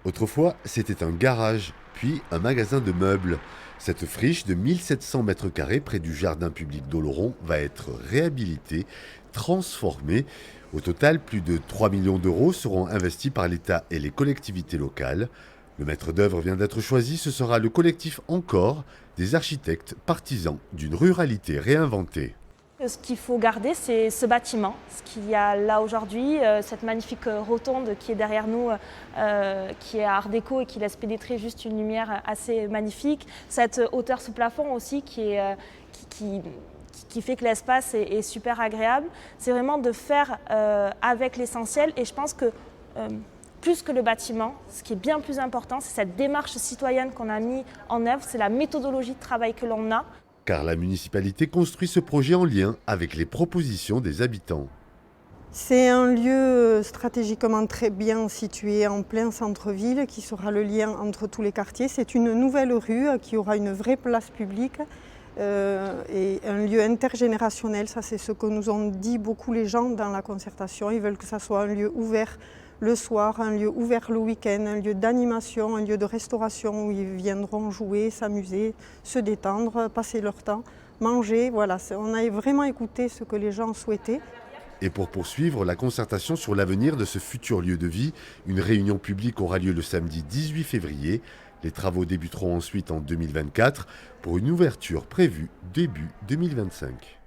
Autrefois, c'était un garage, puis un magasin de meubles. Cette friche de 1700 mètres carrés près du jardin public d'Oloron va être réhabilitée, transformée. Au total, plus de 3 millions d'euros seront investis par l'État et les collectivités locales. Le maître d'œuvre vient d'être choisi, ce sera le collectif Encore, des architectes partisans d'une ruralité réinventée. Ce qu'il faut garder, c'est ce bâtiment, ce qu'il y a là aujourd'hui, cette magnifique rotonde qui est derrière nous, qui est art déco et qui laisse pénétrer juste une lumière assez magnifique. Cette hauteur sous plafond aussi qui fait que l'espace est super agréable. C'est vraiment de faire avec l'essentiel et je pense que plus que le bâtiment, ce qui est bien plus important, c'est cette démarche citoyenne qu'on a mis en œuvre, c'est la méthodologie de travail que l'on a. Car la municipalité construit ce projet en lien avec les propositions des habitants. C'est un lieu stratégiquement très bien situé en plein centre-ville qui sera le lien entre tous les quartiers. C'est une nouvelle rue qui aura une vraie place publique et un lieu intergénérationnel. Ça, c'est ce que nous ont dit beaucoup les gens dans la concertation. Ils veulent que ça soit un lieu ouvert le soir, un lieu ouvert le week-end, un lieu d'animation, un lieu de restauration où ils viendront jouer, s'amuser, se détendre, passer leur temps, manger. Voilà, on a vraiment écouté ce que les gens souhaitaient. Et pour poursuivre la concertation sur l'avenir de ce futur lieu de vie, une réunion publique aura lieu le samedi 18 février. Les travaux débuteront ensuite en 2024 pour une ouverture prévue début 2025.